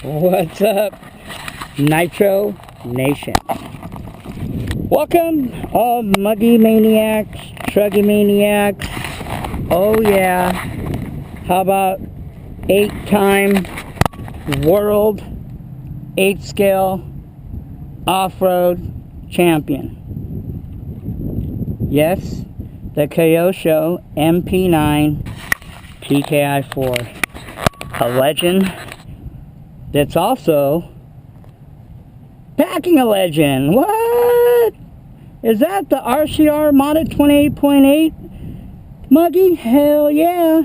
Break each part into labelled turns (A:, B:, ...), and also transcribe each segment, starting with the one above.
A: What's up, Nitro Nation? Welcome, all muggy maniacs, truggy maniacs. Oh yeah, how about 8-time world 8-scale off-road champion? Yes, the Kyosho MP9 TKI4, a legend that's also packing a legend. What? Is that the RCR modded 28.8 muggy? Hell yeah.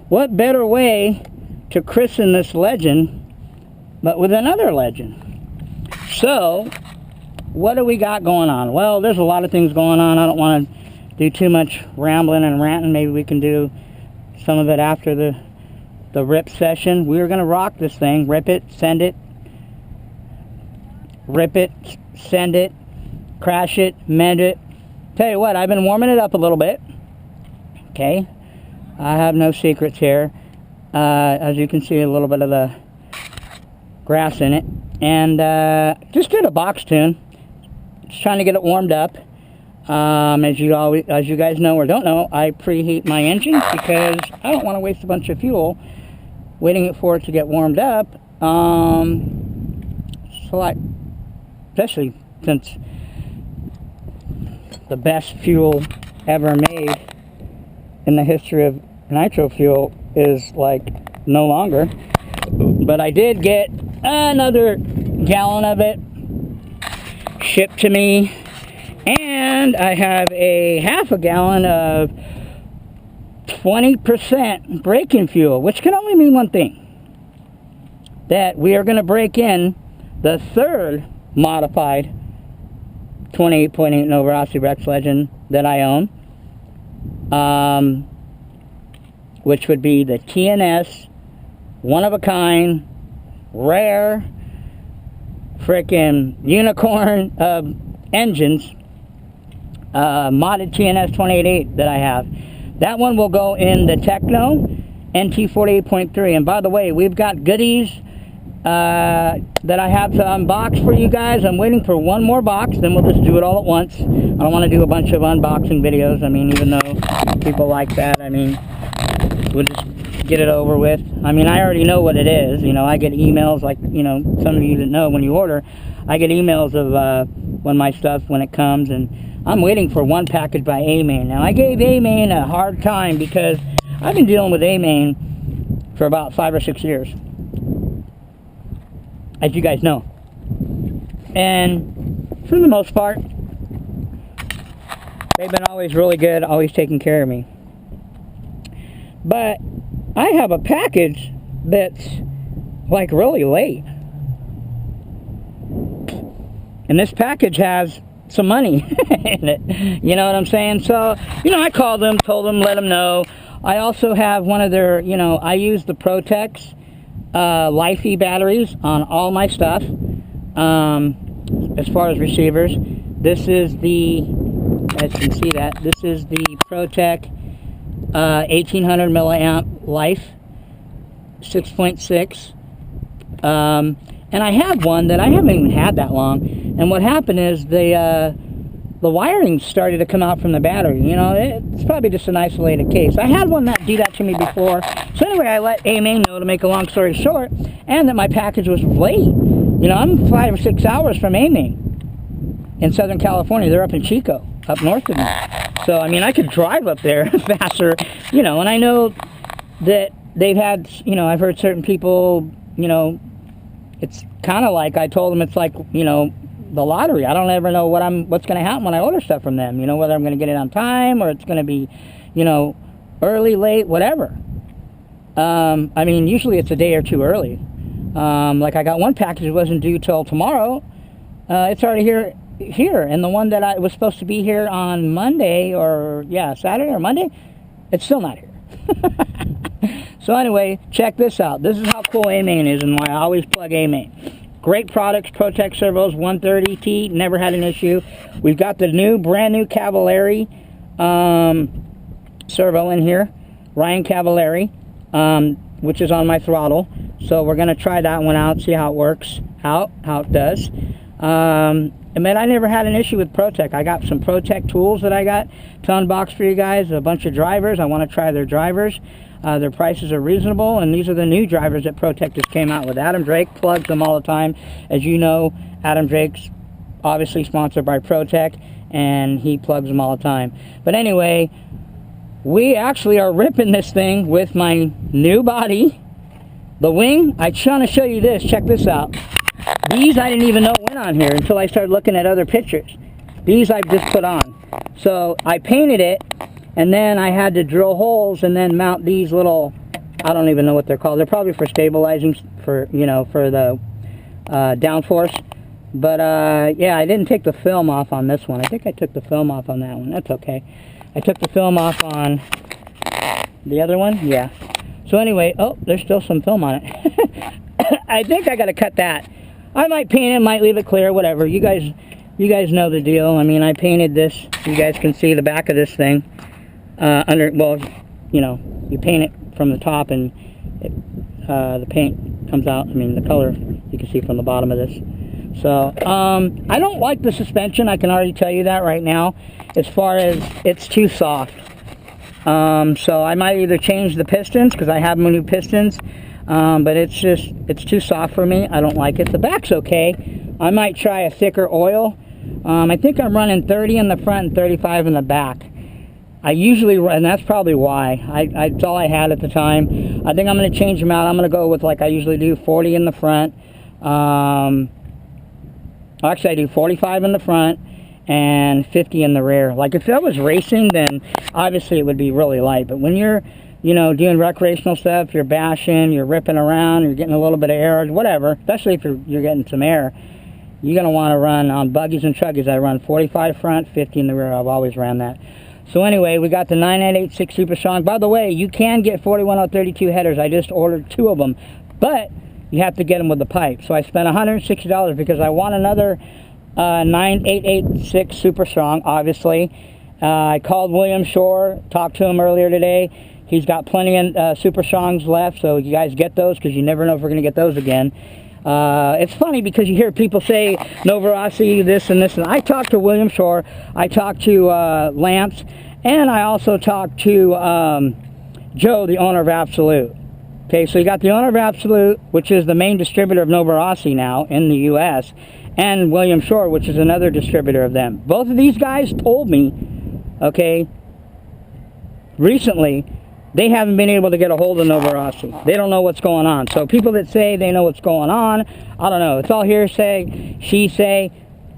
A: What better way to christen this legend but with another legend? So, what do we got going on? Well, there's a lot of things going on. I don't want to do too much rambling and ranting. Maybe we can do some of it after the rip session. We're going to rock this thing. Rip it, send it. Rip it, send it. Crash it, mend it. Tell you what, I've been warming it up a little bit. Okay. I have no secrets here. As you can see, a little bit of the grass in it. And just did a box tune. Just trying to get it warmed up. As you guys know or don't know, I preheat my engine because I don't want to waste a bunch of fuel waiting for it to get warmed up. Especially since the best fuel ever made in the history of nitro fuel is like no longer. But I did get another gallon of it shipped to me, and I have a half a gallon of 20% braking fuel, which can only mean one thing: that we are going to break in the third modified 28.8 Novarossi Rex Legend that I own, which would be the TNS, one-of-a-kind, rare, frickin' unicorn of engines, modded TNS 28.8 that I have. That one will go in the Techno NT 48.3. And by the way, we've got goodies that I have to unbox for you guys. I'm waiting for one more box, then we'll just do it all at once. I don't want to do a bunch of unboxing videos. I mean, even though people like that, I mean, we'll just get it over with. I mean, I already know what it is. You know, I get emails, like, you know, some of you that know when you order, I get emails of when my stuff, when it comes, and I'm waiting for one package by A-Main. Now, I gave A-Main a hard time because I've been dealing with A-Main for about 5 or 6 years, as you guys know. And for the most part, they've been always really good, always taking care of me. But I have a package that's like really late. And this package has some money in it. You know what I'm saying? So, you know, I called them, told them, let them know. I also have one of their, you know, I use the Protex Lifey batteries on all my stuff. As far as receivers, this is the, as you can see that, this is the Protec 1800 milliamp Life 6.6. And I have one that I haven't even had that long. And what happened is the wiring started to come out from the battery. You know, it's probably just an isolated case. I had one that did that to me before. So anyway, I let A-Main know, to make a long story short, and that my package was late. You know, I'm 5 or 6 hours from A-Main in Southern California. They're up in Chico, up north of me. So, I mean, I could drive up there faster, you know, and I know that they've had, you know, I've heard certain people, you know, it's kind of like, I told them it's like, you know, the lottery. I don't ever know what's going to happen when I order stuff from them. You know, whether I'm going to get it on time or it's going to be, you know, early, late, whatever. I mean, usually it's a day or two early. Like I got one package that wasn't due till tomorrow. It's already here. And the one that I was supposed to be here on Monday, or yeah, Saturday or Monday, it's still not here. So anyway, check this out. This is how cool A-Main is and why I always plug A-Main. Great products, Protec servos, 130T, never had an issue. We've got the brand new Cavalieri servo in here, Ryan Cavalieri, which is on my throttle. So we're going to try that one out, see how it works out, how it does. Man, I never had an issue with ProTech. I got some ProTech tools that I got to unbox for you guys, a bunch of drivers. I want to try their drivers. Their prices are reasonable, and these are the new drivers that ProTech just came out with. Adam Drake plugs them all the time. As you know, Adam Drake's obviously sponsored by ProTech, and he plugs them all the time. But anyway, we actually are ripping this thing with my new body. The wing, I want to show you this. Check this out. These I didn't even know went on here until I started looking at other pictures. These I've just put on. So I painted it, and then I had to drill holes and then mount these little, I don't even know what they're called. They're probably for stabilizing, for, you know, for the downforce. But yeah, I didn't take the film off on this one. I think I took the film off on that one. That's okay. I took the film off on the other one. Yeah. So anyway, oh, there's still some film on it. I think I got to cut that. I might paint it, might leave it clear, whatever. You guys know the deal. I mean, I painted this. You guys can see the back of this thing. Well, you know, you paint it from the top, and the paint comes out. I mean, the color you can see from the bottom of this. So, I don't like the suspension. I can already tell you that right now. As far as it's too soft. So I might either change the pistons, because I have my new pistons. But it's too soft for me. I don't like it. The back's okay. I might try a thicker oil. I think I'm running 30 in the front and 35 in the back. I usually run, and that's probably why. That's all I had at the time. I think I'm going to change them out. I'm going to go with, like I usually do, 40 in the front. Actually, I do 45 in the front and 50 in the rear. Like, if I was racing, then obviously it would be really light. But when you're, you know, doing recreational stuff, you're bashing, you're ripping around, you're getting a little bit of air, whatever, especially if you're getting some air, you're going to want to run on buggies and truggies. I run 45 front, 50 in the rear. I've always ran that. So anyway, we got the 9986 Super Strong. By the way, you can get 41032 headers. I just ordered 2 of them, but you have to get them with the pipe. So I spent $160 because I want another 9886 Super Strong, obviously. I called William Shore, talked to him earlier today. He's got plenty of Super Strongs left, so you guys get those, because you never know if we're going to get those again. It's funny because you hear people say Nova Rossi, this and this, and I talked to William Shore, I talked to Lance, and I also talked to Joe, the owner of Absolute. Okay, so you got the owner of Absolute, which is the main distributor of Nova Rossi now in the U.S., and William Shore, which is another distributor of them. Both of these guys told me, okay, recently, they haven't been able to get a hold of Nova Rossi. They don't know what's going on. So people that say they know what's going on, I don't know. It's all hearsay, she say.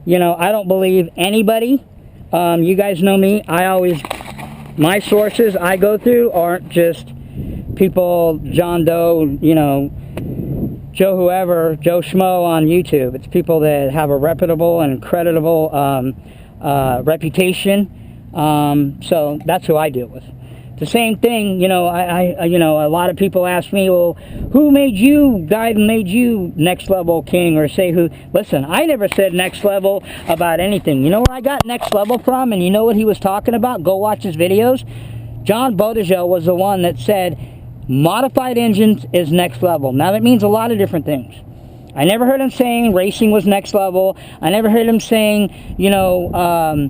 A: You know, I don't believe anybody. You guys know me. My sources I go through aren't just people, John Doe, you know, Joe whoever, Joe Schmo on YouTube. It's people that have a reputable and creditable reputation. So that's who I deal with. The same thing, you know, you know, a lot of people ask me, well, who made you, guy made you Next Level King, or say who. Listen, I never said Next Level about anything. You know where I got Next Level from, and you know what he was talking about? Go watch his videos. John Bodegel was the one that said modified engines is next level. Now that means a lot of different things. I never heard him saying racing was next level. I never heard him saying, you know,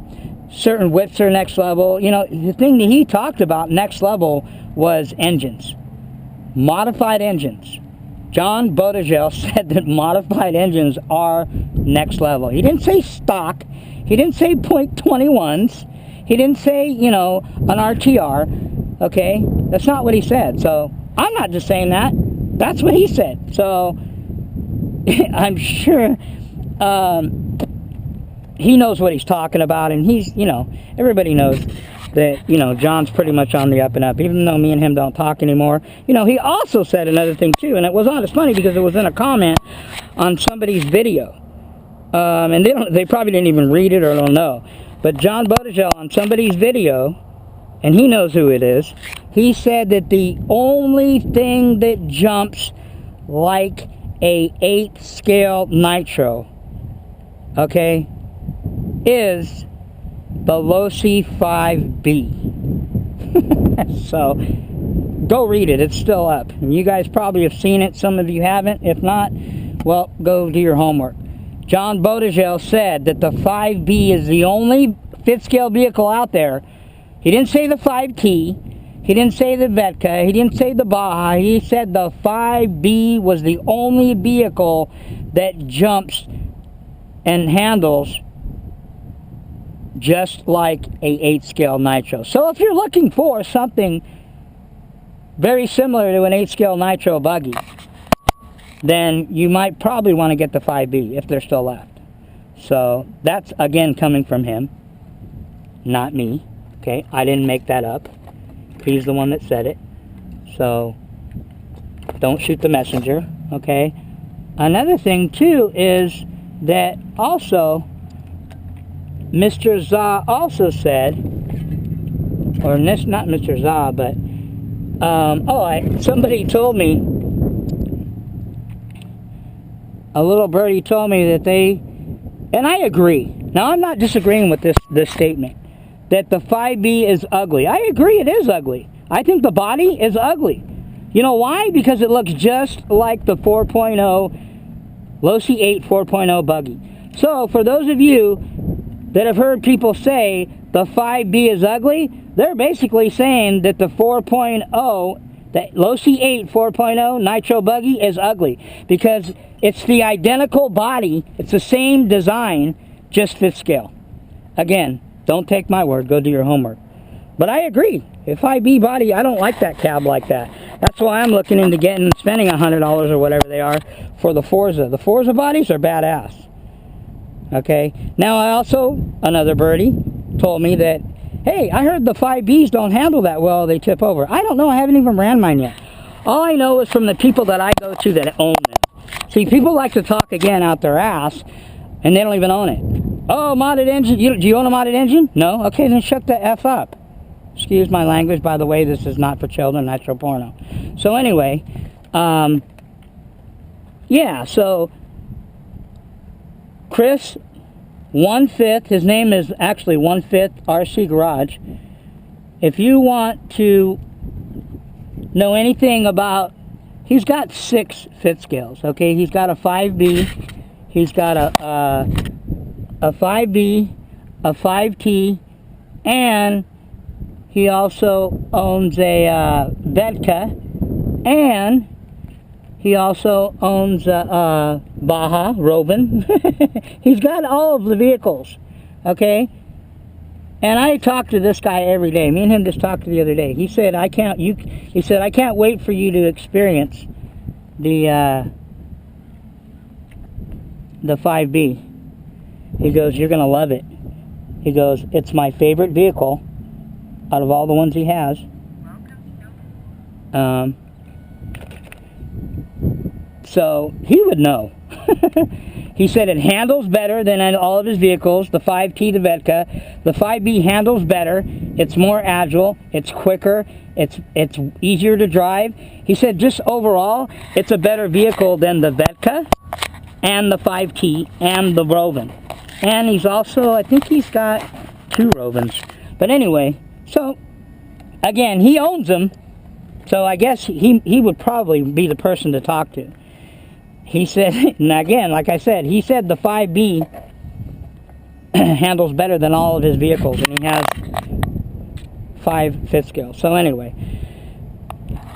A: certain whips are next level. You know, the thing that he talked about next level was engines. Modified engines. John Bodegel said that modified engines are next level. He didn't say stock. He didn't say .21s. He didn't say, you know, an RTR. Okay? That's not what he said. So, I'm not just saying that. That's what he said. So, I'm sure he knows what he's talking about, and he's, you know, everybody knows that, you know, John's pretty much on the up and up, even though me and him don't talk anymore. You know, he also said another thing too, and it was on, it's funny because it was in a comment on somebody's video. And they probably didn't even read it or don't know. But John Bodegel on somebody's video, and he knows who it is, he said that the only thing that jumps like a 8th scale nitro, okay, is the Losi 5B. So, Go read it. It's still up. And you guys probably have seen it. Some of you haven't. If not, well, go do your homework. John Bodegel said that the 5B is the only fifth scale vehicle out there. He didn't say the 5T. He didn't say the Vetka. He didn't say the Baja. He said the 5B was the only vehicle that jumps and handles just like a 8 scale nitro. So if you're looking for something very similar to an 8 scale nitro buggy, then you might probably want to get the 5B if they're still left. So that's again coming from him, not me. Okay, I didn't make that up. He's the one that said it. So don't shoot the messenger. Okay. Another thing too is that also Mr. Za also said, or not Mr. Za, but somebody told me, a little birdie told me that they, and I agree. Now I'm not disagreeing with this statement, that the 5B is ugly. I agree, it is ugly. I think the body is ugly. You know why? Because it looks just like the 4.0 Losi 8 4.0 buggy. So for those of you that have heard people say the 5B is ugly, they're basically saying that the 4.0, the Losi 8 4.0 nitro buggy is ugly because it's the identical body, it's the same design, just 5th scale. Again, don't take my word, go do your homework. But I agree, if 5B body, I don't like that cab like that. That's why I'm looking into spending $100 or whatever they are for the Forza. The Forza bodies are badass. Okay, now I also, another birdie told me that, hey, I heard the 5Bs don't handle that well, they tip over. I don't know, I haven't even ran mine yet. All I know is from the people that I go to that own them. See, people like to talk again out their ass, and they don't even own it. Oh, modded engine, do you own a modded engine? No? Okay, then shut the F up. Excuse my language, by the way, this is not for children, nitro porno. So anyway, yeah, so Chris 1/5, his name is actually 1/5 RC Garage. If you want to know anything about, he's got 6 5th scales, okay? He's got a 5B, he's got a 5B, a 5T, and he also owns a Vetka, and he also owns a Baja, Robin. He's got all of the vehicles, okay? And I talk to this guy every day. Me and him just talked the other day. He said, I can't wait for you to experience the 5B. He goes, you're going to love it. He goes, it's my favorite vehicle out of all the ones he has. So he would know. He said it handles better than all of his vehicles. The 5T, the Vetka. The 5B handles better. It's more agile. It's quicker. It's easier to drive. He said just overall, it's a better vehicle than the Vetka and the 5T and the Rovan. And he's also, I think he's got 2 Rovans. But anyway, so again, he owns them. So I guess he would probably be the person to talk to. He said, and again, like I said, he said the 5B handles better than all of his vehicles, and he has 5 5th scale. So anyway,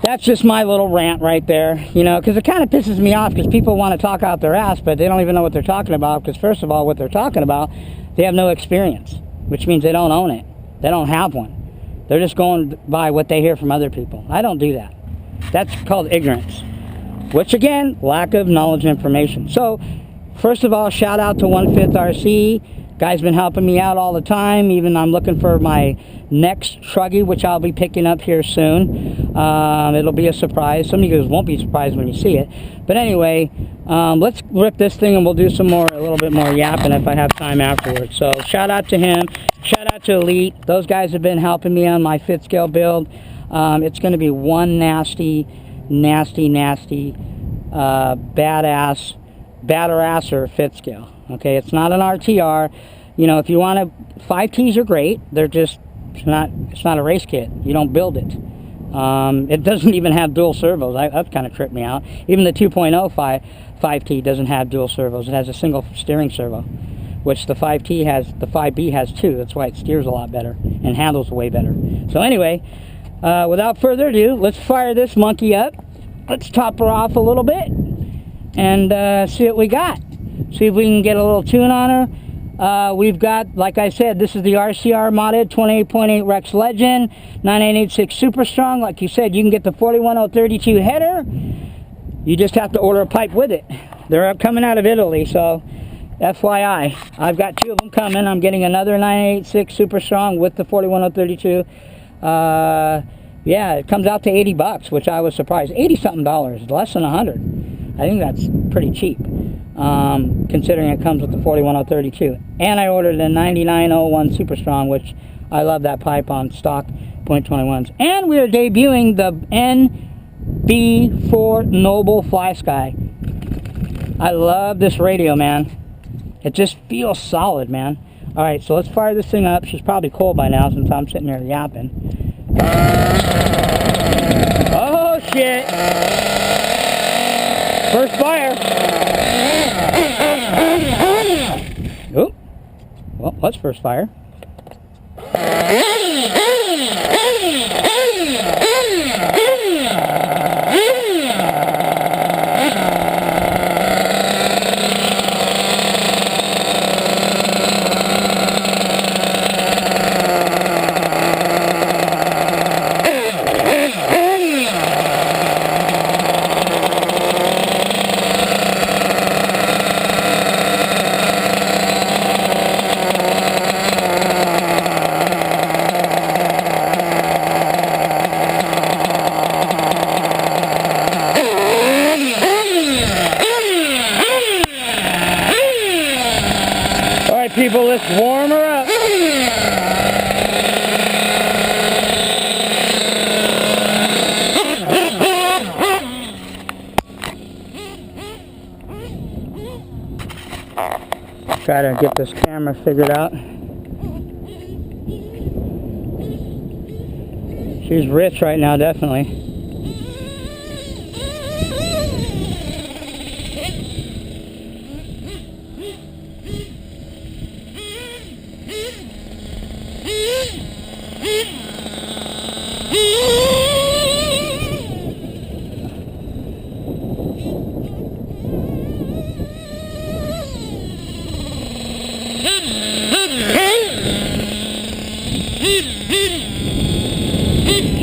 A: that's just my little rant right there, you know, because it kind of pisses me off because people want to talk out their ass, but they don't even know what they're talking about, because first of all, what they're talking about, they have no experience, which means they don't own it. They don't have one. They're just going by what they hear from other people. I don't do that. That's called ignorance. Which again, lack of knowledge and information. So, first of all, shout out to 1/5 RC. Guy's been helping me out all the time. Even I'm looking for my next truggy, which I'll be picking up here soon. It'll be a surprise. Some of you guys won't be surprised when you see it. But anyway, let's rip this thing and we'll do some more, a little bit more yapping if I have time afterwards. So, shout out to him. Shout out to Elite. Those guys have been helping me on my 5th scale build. It's going to be one nasty, badass or 5th scale. Okay, it's not an RTR. You know, if you want to, 5Ts are great. They're just, it's not a race kit. You don't build it. It doesn't even have dual servos. That kind of tripped me out. Even the 2.0 5T doesn't have dual servos. It has a single steering servo, which the 5T has. The 5B has two. That's why it steers a lot better and handles way better. So anyway, without further ado, let's fire this monkey up. Let's top her off a little bit and see what we got. See if we can get a little tune on her. We've got, like I said, this is the RCR modded 28.8 Rex Legend 9886 Super Strong. Like you said, you can get the 41032 header. You just have to order a pipe with it. They're coming out of Italy, so FYI. I've got two of them coming. I'm getting another 986 Super Strong with the 41032. Yeah, it comes out to 80 bucks, which I was surprised. 80 something dollars, less than 100. I think that's pretty cheap. Considering it comes with the 41032. And I ordered a 9901 Super Strong, which I love that pipe on stock .21s. And we are debuting the NB4 Noble Fly Sky. I love this radio, man. It just feels solid, man. Alright, so let's fire this thing up. She's probably cold by now since I'm sitting here yapping. Oh, shit! First fire! Oh, well, what's first fire? People, let's warm her up. Try to get this camera figured out. She's rich right now, definitely.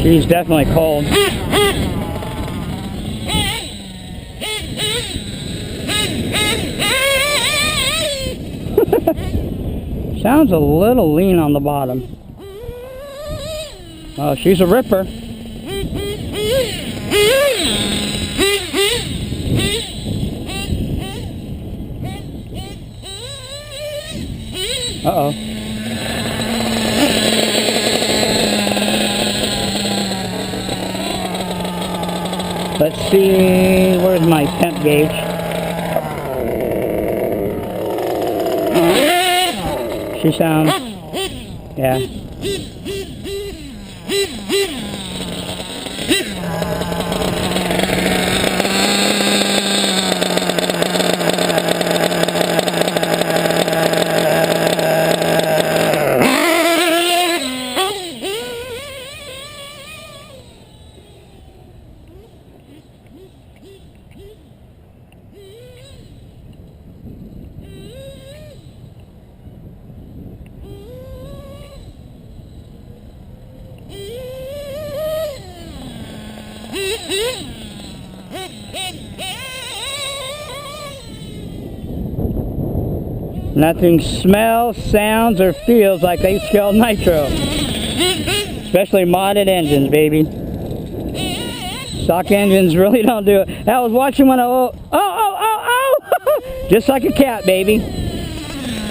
A: She's definitely cold. Sounds a little lean on the bottom. Oh, she's a ripper. Uh-oh. Let's see, where's my temp gauge? She sounds, yeah. Nothing smells, sounds, or feels like 8-scale nitro. Especially modded engines, baby. Stock engines really don't do it. I was watching one of just like a cat, baby.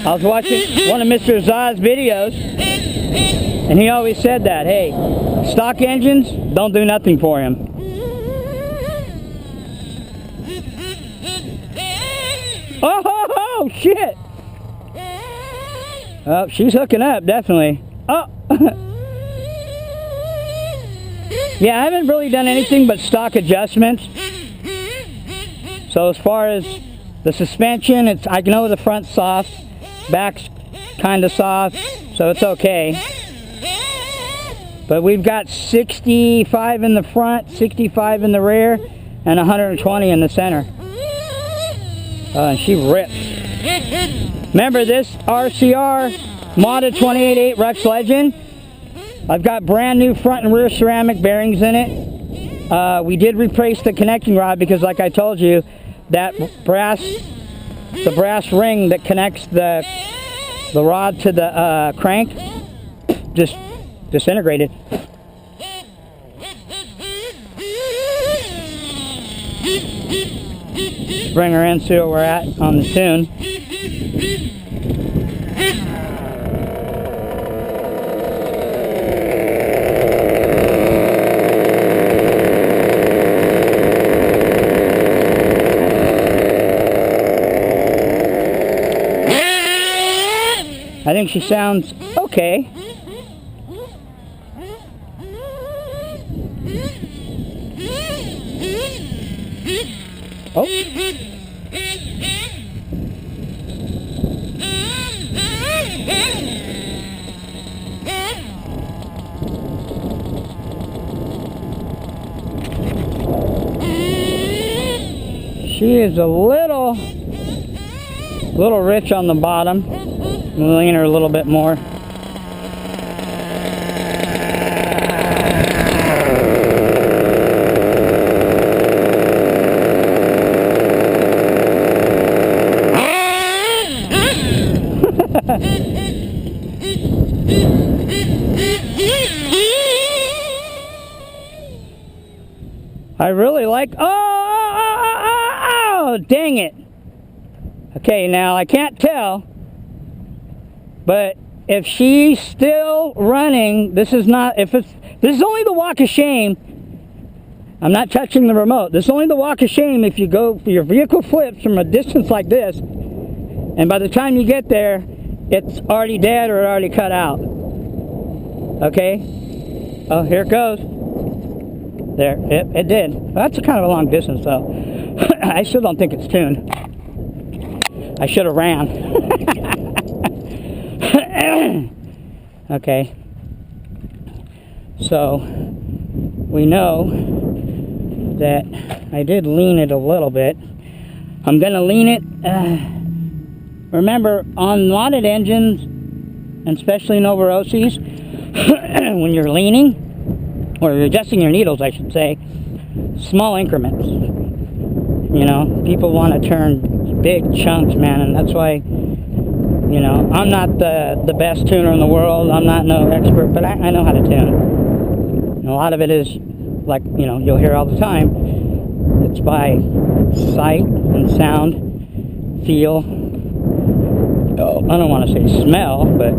A: I was watching one of Mr. Zod's videos, and he always said that, hey, stock engines don't do nothing for him. Oh, shit! Oh, she's hooking up, definitely. Oh! Yeah, I haven't really done anything but stock adjustments. So as far as the suspension, I know the front's soft, back's kind of soft, so it's okay. But we've got 65 in the front, 65 in the rear, and 120 in the center. And she rips. Remember this RCR modded 28.8 Rex Legend? I've got brand new front and rear ceramic bearings in it. We did replace the connecting rod because, like I told you, that brass ring that connects the rod to the crank just disintegrated. Bring her in, see where we're at on the tune. I think she sounds okay. Oh. She is a little rich on the bottom. We'll lean her a little bit more. I really like, oh, dang it. Okay, now I can't tell, but if she's still running, this is only the walk of shame. I'm not touching the remote. This is only the walk of shame if your vehicle flips from a distance like this, and by the time you get there, it's already dead or already cut out. Okay? Oh, here it goes. There, it did. That's kind of a long distance though. I still don't think it's tuned. I should have ran. Okay. So, we know that I did lean it a little bit. I'm going to lean it. Remember, on modded engines, and especially Novorosi's, when you're leaning, or you're adjusting your needles, I should say, small increments. You know, people want to turn big chunks, man, and that's why, you know, I'm not the best tuner in the world. I'm not no expert, but I know how to tune. And a lot of it is, like, you know, you'll hear all the time, it's by sight and sound, feel. Oh, I don't want to say smell, but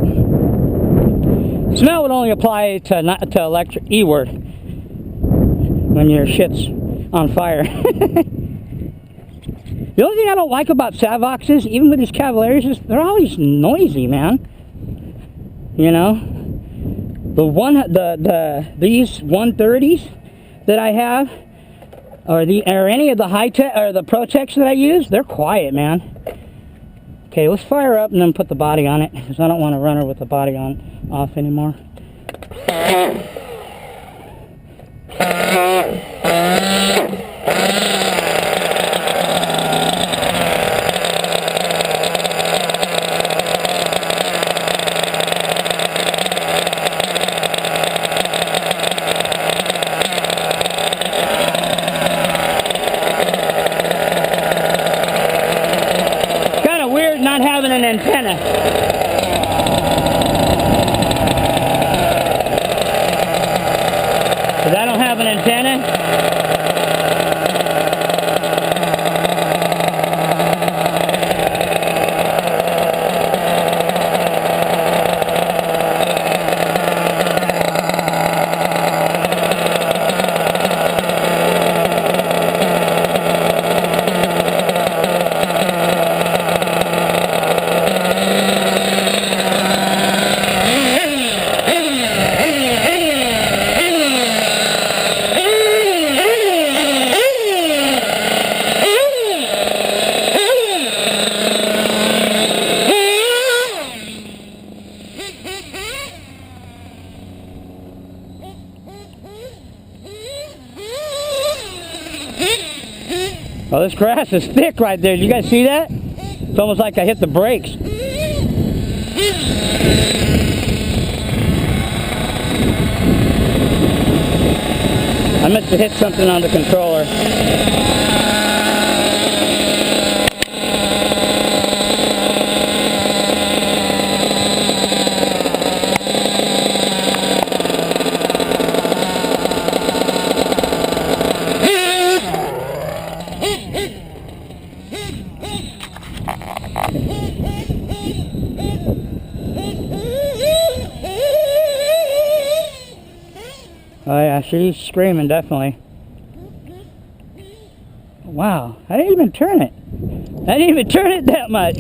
A: smell would only apply to electric E-word when your shit's on fire. The only thing I don't like about Savoxes, even with these Cavalieres, is they're always noisy, man. You know, these 130s that I have, or any of the high-tech or the Pro-Techs that I use, they're quiet, man. Okay, let's fire up and then put the body on it, because I don't want to run her with the body off anymore. Not having an antenna. Because I don't have an antenna. Oh, this grass is thick right there. Did you guys see that? It's almost like I hit the brakes. I must have hit something on the controller. Oh yeah, she's screaming, definitely. Wow, I didn't even turn it. I didn't even turn it that much.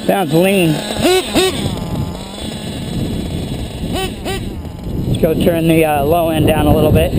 A: Sounds lean. Let's go turn the low end down a little bit.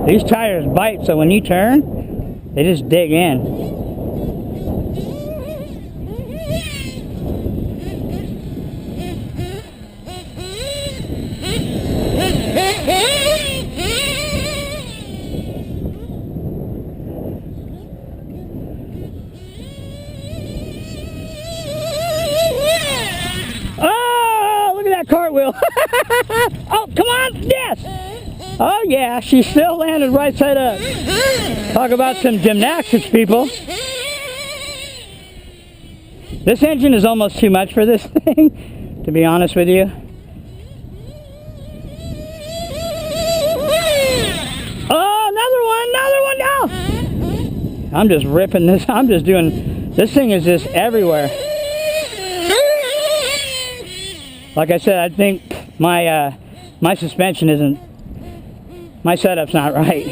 A: These tires bite, so when you turn, they just dig in. Oh, look at that cartwheel. Oh, come on, yes. Oh yeah, she still landed right side up. Talk about some gymnastics, people. This engine is almost too much for this thing, to be honest with you. Oh, another one, no! I'm just ripping this, I'm just doing, this thing is just everywhere. Like I said, I think my suspension isn't, my setup's not right.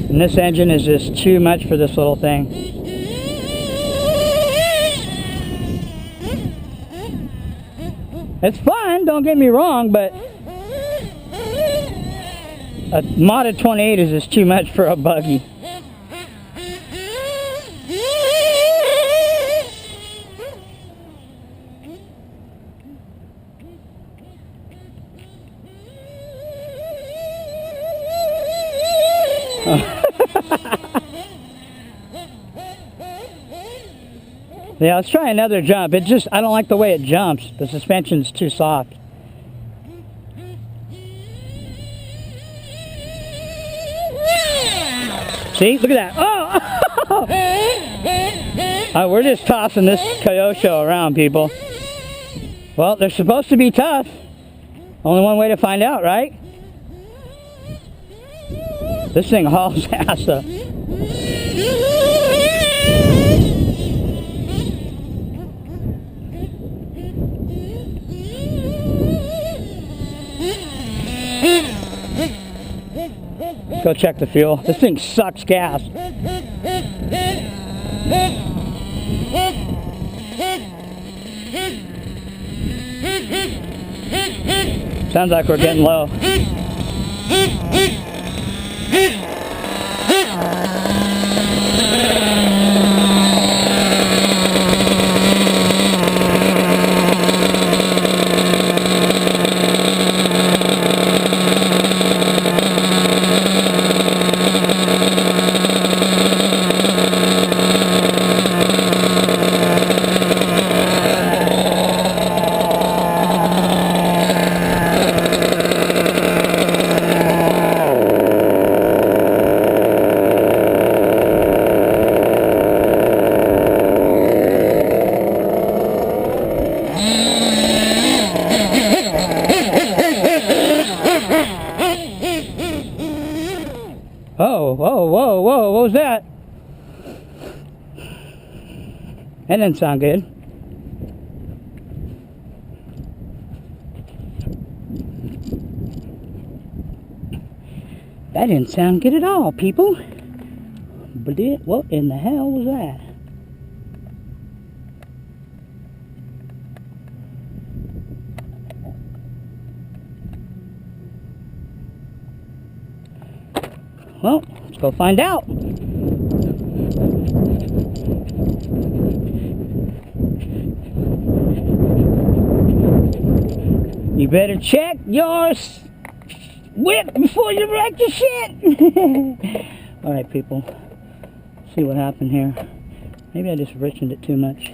A: And this engine is just too much for this little thing. It's fun, don't get me wrong, but a modded 28 is just too much for a buggy. Yeah, let's try another jump. It just, I don't like the way it jumps. The suspension's too soft. See, look at that. Oh! We're just tossing this kyosho around, people. Well, they're supposed to be tough. Only one way to find out, right? This thing hauls ass up. Go check the fuel. This thing sucks gas. Sounds like we're getting low. That didn't sound good. That didn't sound good at all, people. What in the hell was that? Well, let's go find out. You better check your whip before you wreck your shit. Alright, people. See what happened here. Maybe I just richened it too much.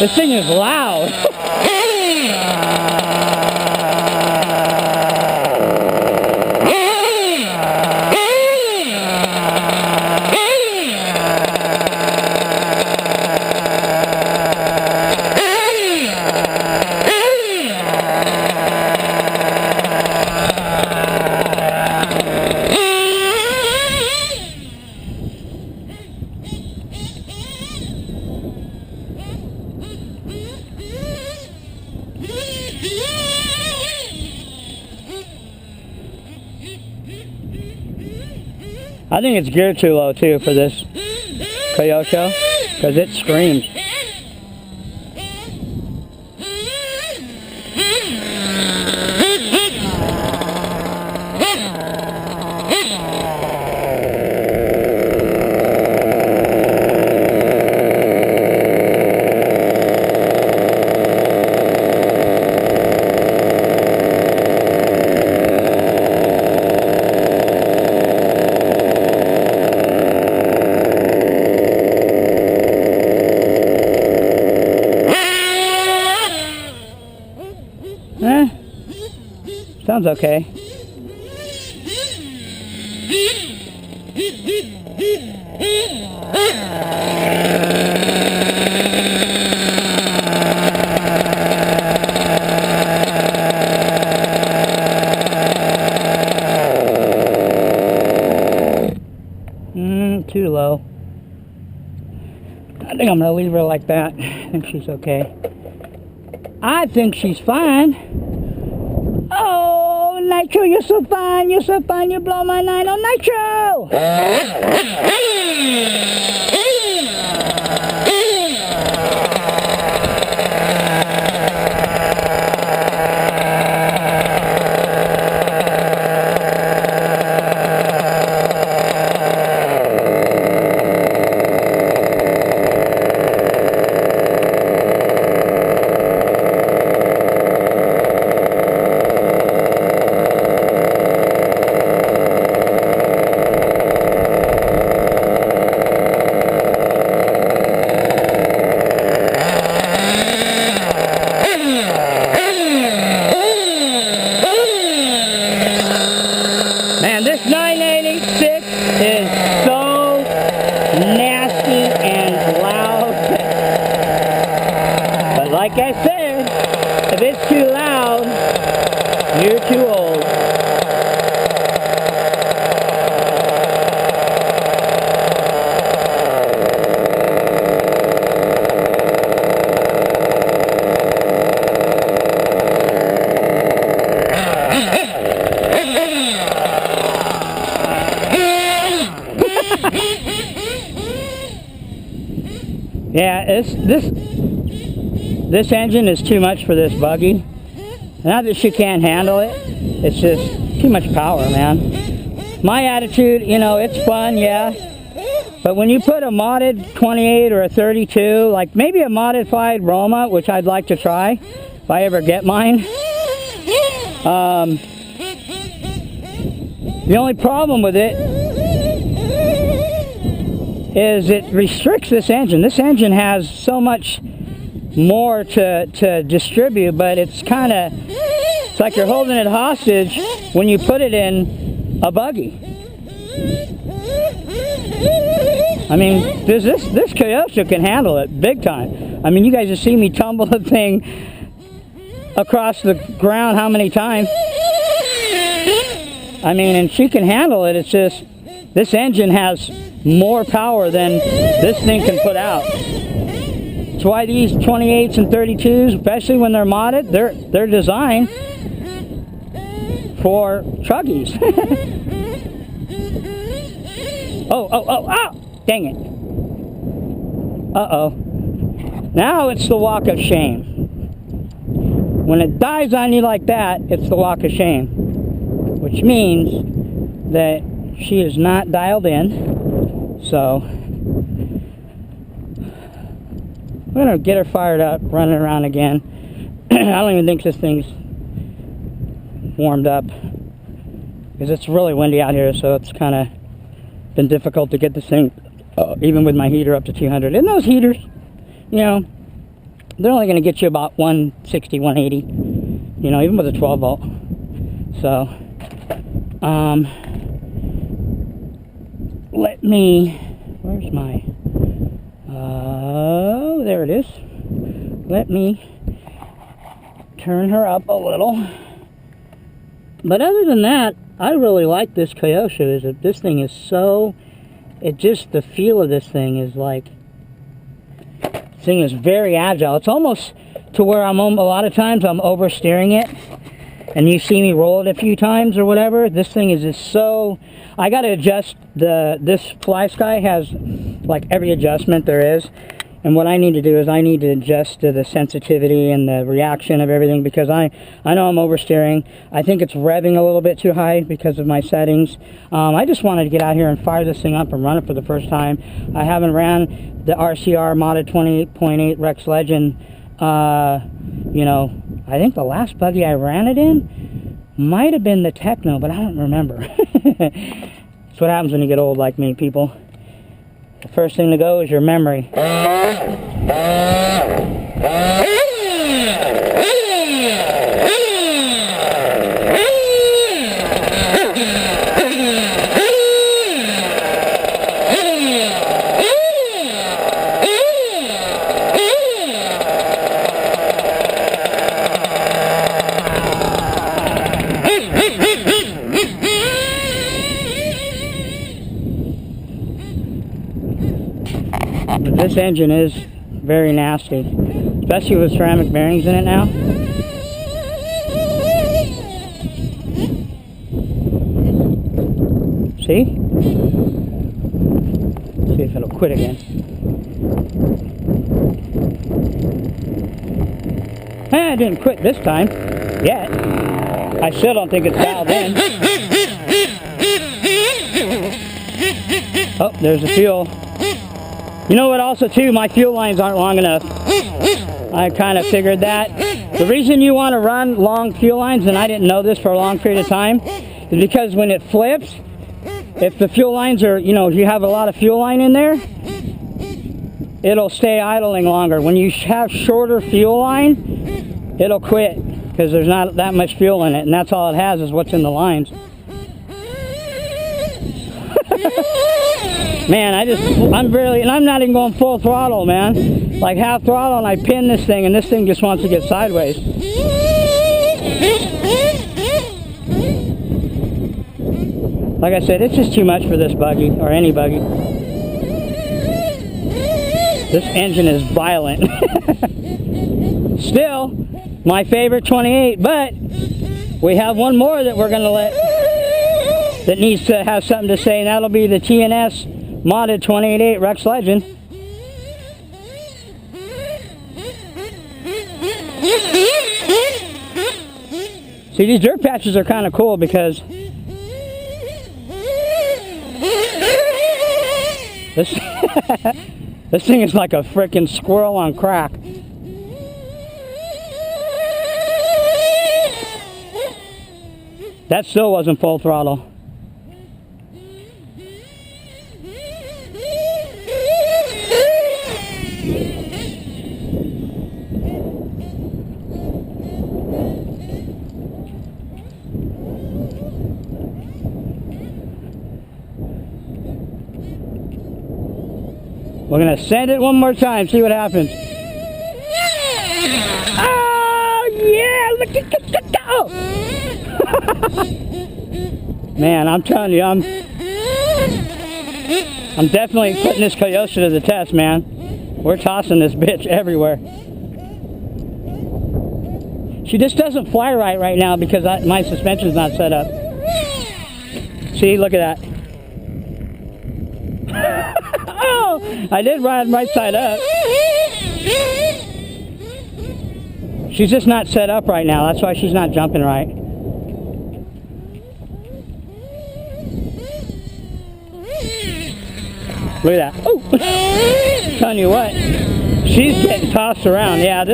A: This thing is loud. I think it's geared too low too for this kyosho, because it screams. Sounds okay. Too low. I think I'm gonna leave her like that. I think she's okay. I think she's fine. Oh, Nitro, you're so fine. You're so fine. You blow my mind on Nitro. Like I said, if it's too loud, you're too old. Yeah, this engine is too much for this buggy. Not that she can't handle it, it's just too much power, man. My attitude, you know, it's fun, yeah, but when you put a modded 28 or a 32, like maybe a modified Roma, which I'd like to try if I ever get mine, the only problem with it is it restricts this engine. This engine has so much more to distribute, but it's kind of, it's like you're holding it hostage when you put it in a buggy. I mean, this kyosho can handle it big time. I mean, you guys have seen me tumble the thing across the ground how many times. I mean, and she can handle it. It's just this engine has more power than this thing can put out. That's why these 28s and 32s, especially when they're modded, they're designed for truggies. Oh, dang it. Uh-oh. Now it's the walk of shame. When it dies on you like that, it's the walk of shame, which means that she is not dialed in. So I'm gonna get her fired up, running around again. I don't even think this thing's warmed up because it's really windy out here, so it's kind of been difficult to get this thing, even with my heater, up to 200. And those heaters, you know, they're only gonna get you about 160, 180, you know, even with a 12 volt. So let me, where's my, oh, there it is. Let me turn her up a little. But other than that, I really like this kyosho. Is that this thing is so, it just, the feel of this thing is like, this thing is very agile. It's almost to where I'm, a lot of times I'm oversteering it, and you see me roll it a few times or whatever. This thing is just so, I got to adjust this Fly Sky has like every adjustment there is, and what I need to do is I need to adjust to the sensitivity and the reaction of everything, because I know I'm oversteering. I think it's revving a little bit too high because of my settings. I just wanted to get out here and fire this thing up and run it for the first time. I haven't ran the RCR modded 28.8 Rex Legend. You know, I think the last buggy I ran it in might have been the Techno, but I don't remember. That's what happens when you get old like me, people. The first thing to go is your memory. But this engine is very nasty, especially with ceramic bearings in it now. See? See if it'll quit again. Eh, it didn't quit this time, yet. I still don't think it's dialed in. Oh, there's the fuel. You know what, also too, my fuel lines aren't long enough. I kind of figured that. The reason you want to run long fuel lines, and I didn't know this for a long period of time, is because when it flips, if the fuel lines are, you know, if you have a lot of fuel line in there, it'll stay idling longer. When you have shorter fuel line, it'll quit because there's not that much fuel in it, and that's all it has is what's in the lines. Man, I'm not even going full throttle, man. Like half throttle, and I pin this thing, and this thing just wants to get sideways. Like I said, it's just too much for this buggy, or any buggy. This engine is violent. Still, my favorite 28, but we have one more that we're going to let, that needs to have something to say, and that'll be the TNS modded 28.8 Rex Legend. See, these dirt patches are kind of cool because this this thing is like a freaking squirrel on crack. That still wasn't full throttle. We're going to send it one more time, see what happens. Oh, yeah! Look at that go! Man, I'm telling you, I'm definitely putting this kyosho to the test, man. We're tossing this bitch everywhere. She just doesn't fly right now because my suspension's not set up. See, look at that. Oh, I did ride right side up. She's just not set up right now. That's why she's not jumping right. Look at that. Oh, telling you what, she's getting tossed around. Yeah,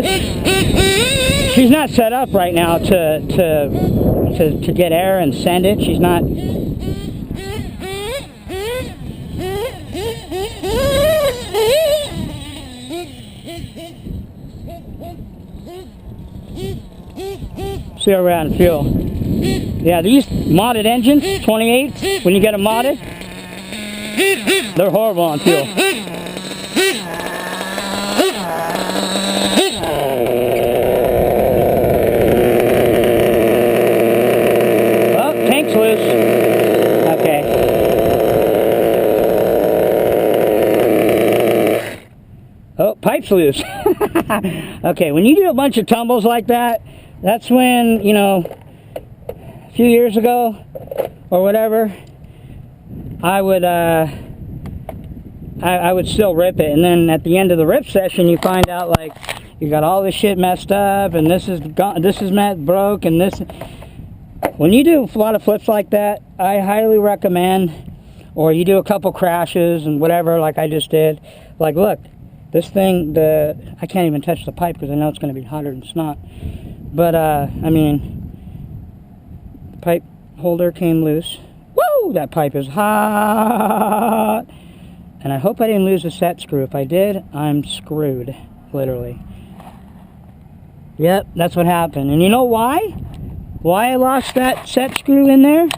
A: she's not set up right now to get air and send it. She's not. See where we're at in fuel. Yeah, these modded engines, 28s, when you get them modded, they're horrible on fuel. Oh, tank's loose. Okay. Oh, pipe's loose. Okay, when you do a bunch of tumbles like that, that's when, you know, a few years ago or whatever, I would still rip it, and then at the end of the rip session, you find out like you got all this shit messed up, and this is broke, and this. When you do a lot of flips like that, I highly recommend, or you do a couple crashes and whatever, like I just did. Like, look, this thing, I can't even touch the pipe because I know it's going to be hotter than snot. But I mean, the pipe holder came loose. Woo! That pipe is hot. And I hope I didn't lose a set screw. If I did, I'm screwed, literally. Yep, that's what happened. And you know why? Why I lost that set screw in there?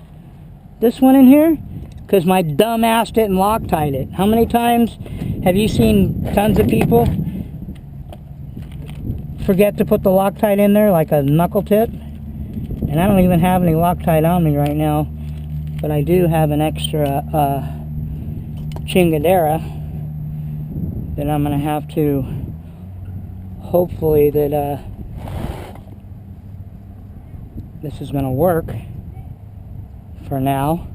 A: This one in here? Because my dumb ass didn't Loctite it. How many times have you seen tons of people forget to put the Loctite in there like a knuckle tip? And I don't even have any Loctite on me right now, but I do have an extra chingadera that I'm going to have to, hopefully that this is going to work for now.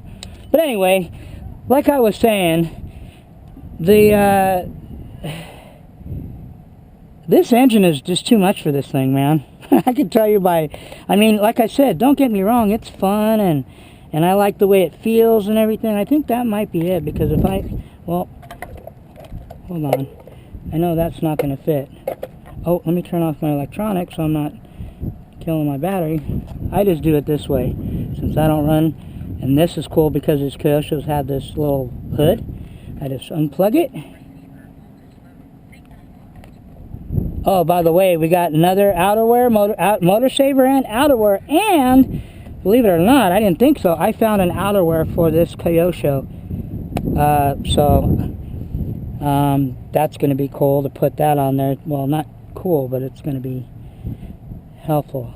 A: But anyway, like I was saying, this engine is just too much for this thing, man. I can tell you I mean, like I said, don't get me wrong, it's fun, and I like the way it feels and everything. I think that might be it, because if well, hold on. I know that's not going to fit. Oh, let me turn off my electronics so I'm not killing my battery. I just do it this way, since I don't run. And this is cool because these kyoshos have this little hood. I just unplug it. Oh, by the way, we got another outerwear, motor saver and outerwear, and believe it or not, I didn't think so, I found an outerwear for this kyosho. That's going to be cool to put that on there. Well, not cool, but it's going to be helpful.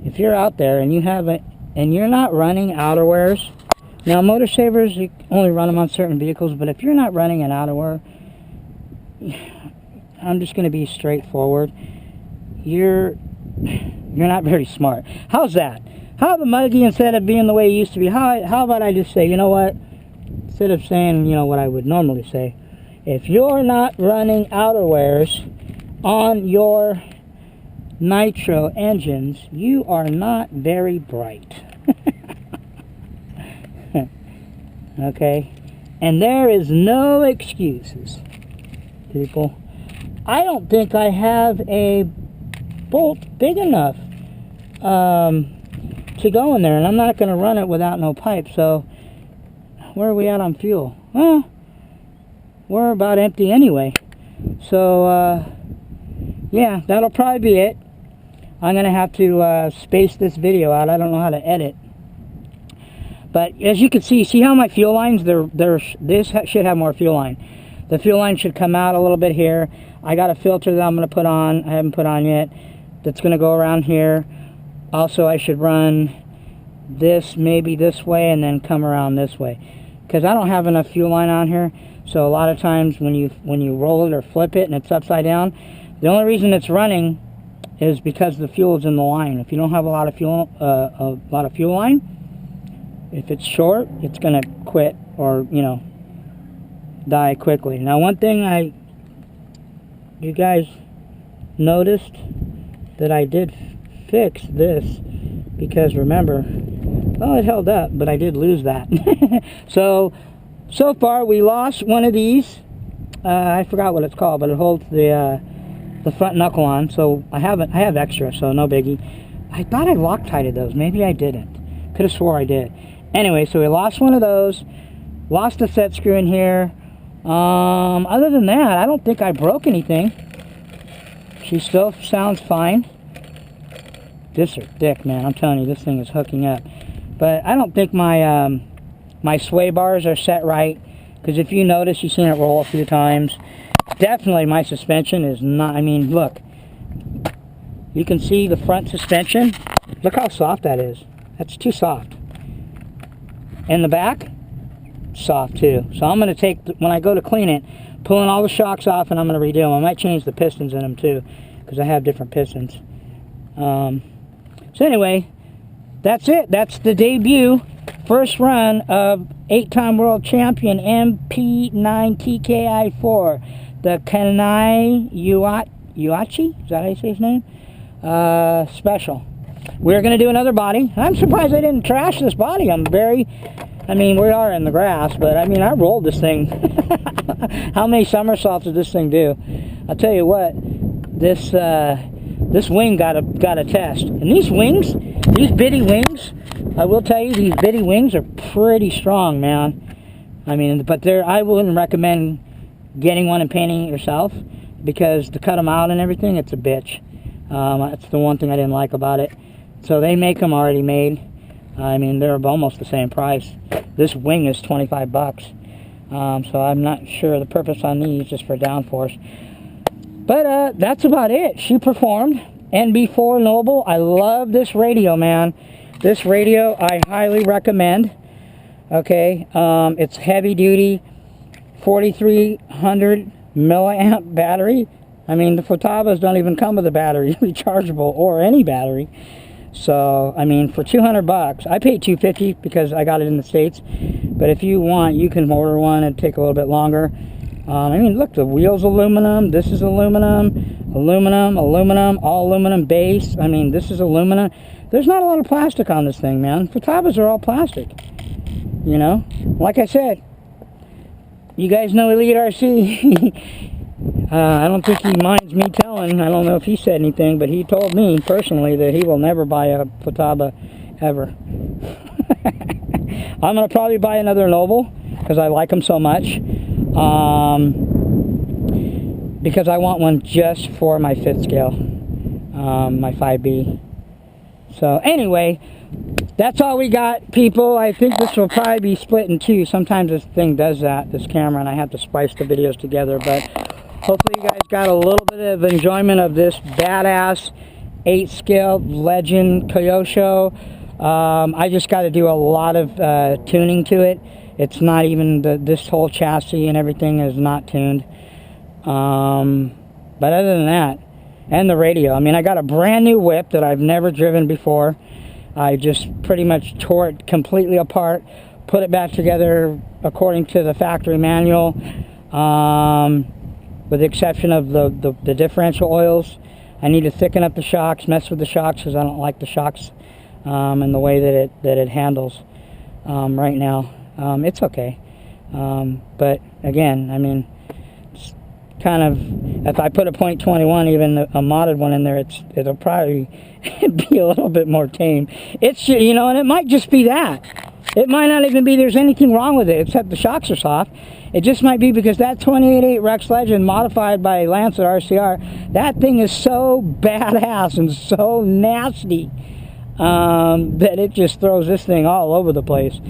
A: If you're out there and you haven't, and you're not running outerwears, now motor savers, you only run them on certain vehicles, but if you're not running an outerwear, I'm just going to be straightforward. You're not very smart. How's that? How about Muggy, instead of being the way it used to be, how about I just say, you know what? Instead of saying, you know, what I would normally say, if you're not running outerwears on your nitro engines, you are not very bright. Okay? And there is no excuses, people. I don't think I have a bolt big enough to go in there, and I'm not going to run it without no pipe. So where are we at on fuel? Well, we're about empty anyway. So yeah, that'll probably be it. I'm going to have to space this video out. I don't know how to edit. But as you can see how my fuel lines, this should have more fuel line. The fuel line should come out a little bit here. I got a filter that I'm going to put on, I haven't put on yet, that's going to go around here. Also, I should run this maybe this way and then come around this way, because I don't have enough fuel line on here. So a lot of times when you roll it or flip it and it's upside down, the only reason it's running is because the fuel is in the line. If you don't have a lot of fuel line, if it's short, it's gonna quit or, you know, die quickly. Now, one thing you guys noticed that I did fix this, because remember, well, it held up, but I did lose that. so far we lost one of these. I forgot what it's called, but it holds the front knuckle on. So I have extra, so no biggie. I thought I Loctited those. Maybe I didn't. Could have swore I did. Anyway, so we lost one of those. Lost a set screw in here. Other than that, I don't think I broke anything. She still sounds fine. This is thick, man. I'm telling you, this thing is hooking up. But I don't think my my sway bars are set right, because if you notice, you've seen it roll a few times. Definitely my suspension is not, I mean, look. You can see the front suspension. Look how soft that is. That's too soft. And the back, soft too. So I'm going to take, when I go to clean it, pulling all the shocks off, and I'm going to redo them. I might change the pistons in them too, because I have different pistons. So anyway, that's it. That's the debut, first run of 8-time world champion MP9 TKI4, the Kanai Yuachi, is that how you say his name? Special. We're going to do another body. I'm surprised I didn't trash this body. I mean, we are in the grass, but I mean, I rolled this thing. How many somersaults did this thing do? I'll tell you what, this wing got a test. And these wings, these bitty wings, I will tell you, these bitty wings are pretty strong, man. I mean, but I wouldn't recommend getting one and painting it yourself, because to cut them out and everything, it's a bitch. That's the one thing I didn't like about it. So they make them already made. I mean, they're almost the same price. This wing is 25 bucks. So I'm not sure the purpose on these, just for downforce. But that's about it. She performed. NB4 Noble. I love this radio, man. This radio I highly recommend. Okay, it's heavy duty, 4300 milliamp battery. I mean, the Futabas don't even come with a battery, rechargeable, or any battery. So, I mean, for 200 bucks, I paid $250 because I got it in the States. But if you want, you can order one and take a little bit longer. I mean, look, the wheel's aluminum. This is aluminum, aluminum, aluminum, all aluminum base. I mean, this is aluminum. There's not a lot of plastic on this thing, man. Futabas are all plastic. You know, like I said, you guys know Elite RC. I don't think he minds me telling. I don't know if he said anything, but he told me personally that he will never buy a Futaba ever. I'm going to probably buy another Noble because I like them so much. Because I want one just for my 5th scale, my 5B. So anyway, that's all we got, people. I think this will probably be split in two. Sometimes this thing does that, this camera, and I have to splice the videos together. But hopefully you guys got a little bit of enjoyment of this badass 8-scale legend kyosho. I just got to do a lot of tuning to it. It's not even, this whole chassis and everything is not tuned. But other than that, and the radio, I mean, I got a brand new whip that I've never driven before. I just pretty much tore it completely apart, put it back together according to the factory manual, with the exception of the differential oils. I need to thicken up the shocks, mess with the shocks, because I don't like the shocks and the way that it handles right now. It's okay, but again, I mean, it's kind of, if I put a .21, even a modded one in there, it'll probably be a little bit more tame. It's, you know, and it might just be that. It might not even be there's anything wrong with it, except the shocks are soft. It just might be because that 28.8 Rex Legend modified by Lancet RCR, that thing is so badass and so nasty that it just throws this thing all over the place.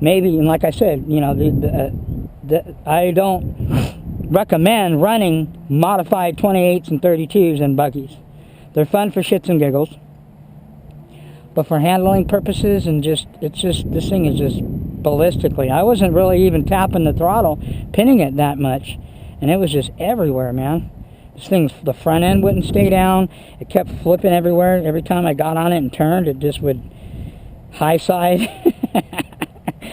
A: Maybe, and like I said, you know, I don't recommend running modified 28s and 32s and buggies. They're fun for shits and giggles, but for handling purposes and just, it's just, this thing is just ballistically. I wasn't really even tapping the throttle, pinning it that much, and it was just everywhere, man. This thing, the front end wouldn't stay down. It kept flipping everywhere. Every time I got on it and turned, it just would high side.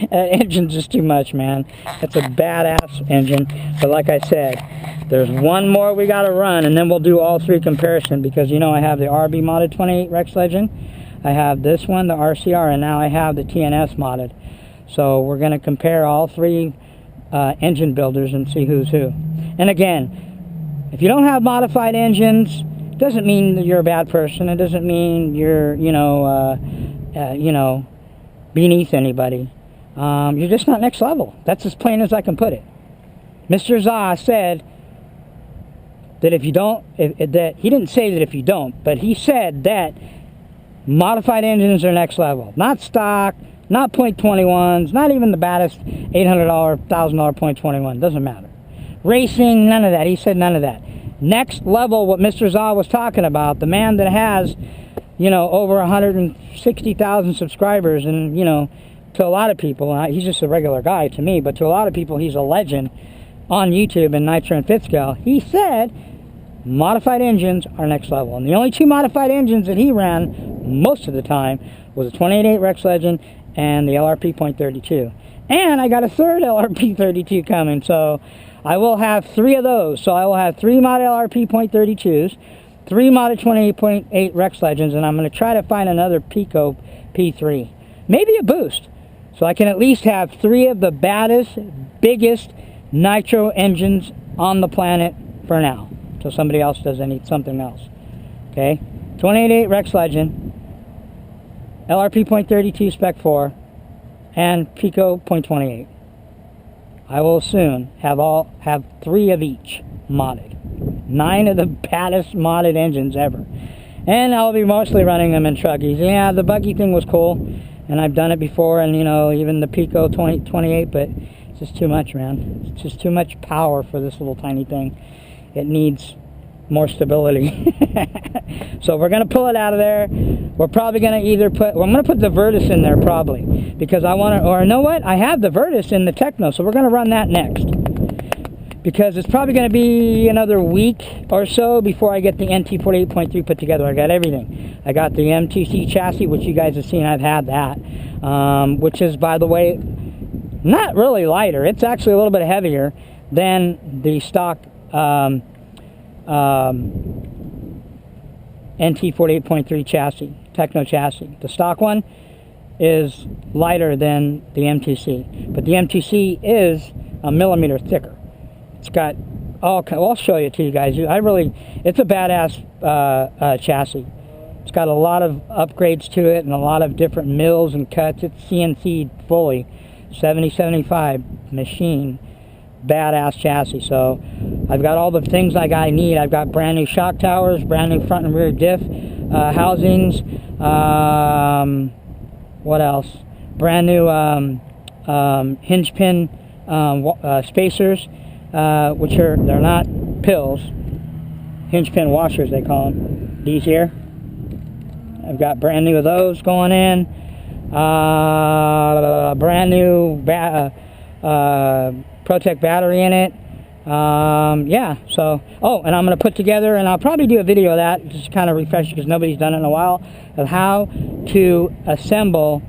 A: That engine's just too much, man. It's a badass engine. But like I said, there's one more we got to run, and then we'll do all three comparison, because, you know, I have the RB modded 28 Rex Legend. I have this one, the RCR, and now I have the TNS modded. So we're going to compare all three engine builders and see who's who. And again, if you don't have modified engines, it doesn't mean that you're a bad person. It doesn't mean you're, you know, beneath anybody. You're just not next level. That's as plain as I can put it. Mr. Zah said that if you don't, that he didn't say that if you don't, but he said that modified engines are next level. Not stock, not .21s, not even the baddest $800, $1,000 .21. Doesn't matter. Racing, none of that. He said none of that. Next level, what Mr. Zah was talking about, the man that has, you know, over 160,000 subscribers, and, you know, to a lot of people, he's just a regular guy to me, but to a lot of people, he's a legend on YouTube and Nitro and 5th scale. He said modified engines are next level. And the only two modified engines that he ran most of the time was the 28.8 Rex Legend and the LRP .32. And I got a third LRP .32 coming, so I will have three of those. So I will have three modded LRP .32s, three modded 28.8 Rex Legends, and I'm going to try to find another Pico P3. Maybe a boost. So I can at least have three of the baddest, biggest nitro engines on the planet for now, so somebody else doesn't need something else. Okay, 28.8 Rex Legend, LRP .32 Spec 4, and Pico .28. I will soon have three of each modded. 9 of the baddest modded engines ever, and I'll be mostly running them in truggies. Yeah, the buggy thing was cool, and I've done it before, and, you know, even the Pico 28, but it's just too much, man. It's just too much power for this little tiny thing. It needs more stability. So we're going to pull it out of there. We're probably going to either put, well, I'm going to put the Virtus in there probably, because I want to, or you know what? I have the Virtus in the Techno, so we're going to run that next, because it's probably going to be another week or so before I get the NT48.3 put together. I got everything. I got the MTC chassis, which you guys have seen. I've had that, which is, by the way, not really lighter. It's actually a little bit heavier than the stock NT48.3 chassis, Techno chassis. The stock one is lighter than the MTC, but the MTC is a millimeter thicker. It's got all, well, I'll show you to you guys. It's a badass chassis. It's got a lot of upgrades to it and a lot of different mills and cuts. It's CNC'd fully, 7075 machine, badass chassis. So I've got all the things I need. I've got brand new shock towers, brand new front and rear diff housings. What else? Brand new hinge pin spacers, which they're not pills. Hinge pin washers, they call them. These here. I've got brand new of those going in. Brand new Protect battery in it. Yeah, so, oh, and I'm going to put together, and I'll probably do a video of that, just kind of refresh because nobody's done it in a while, of how to assemble,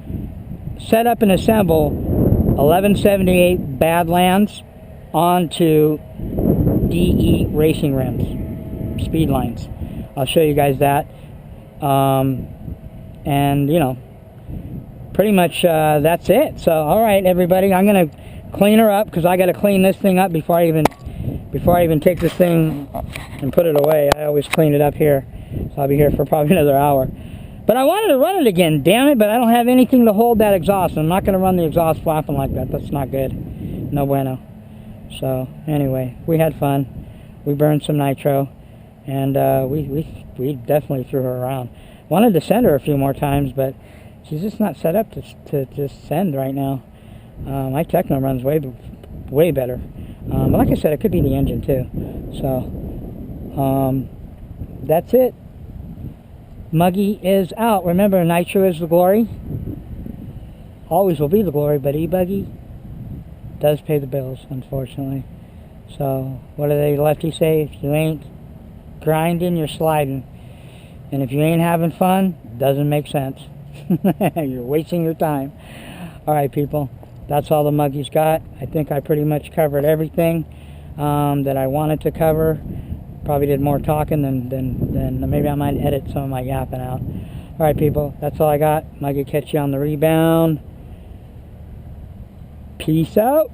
A: set up and assemble 1178 Badlands onto DE racing rims, speed lines. I'll show you guys that. And, you know, pretty much that's it. So, all right, everybody, I'm going to clean her up because I got to clean this thing up before I even take this thing and put it away. I always clean it up here, so I'll be here for probably another hour. But I wanted to run it again, damn it, but I don't have anything to hold that exhaust. I'm not going to run the exhaust flapping like that. That's not good. No bueno. So, anyway, we had fun. We burned some nitro, and we definitely threw her around. Wanted to send her a few more times, but she's just not set up to just send right now. My Techno runs way better. But like I said, it could be the engine too. So, that's it. Muggy is out. Remember, nitro is the glory. Always will be the glory, but e-buggy does pay the bills, unfortunately. So, what do they lefties say? If you ain't grinding, you're sliding. And if you ain't having fun, it doesn't make sense. You're wasting your time. Alright, people. That's all the Muggy's got. I think I pretty much covered everything that I wanted to cover. Probably did more talking than maybe I might edit some of my yapping out. Alright, people. That's all I got. Muggy, catch you on the rebound. Peace out.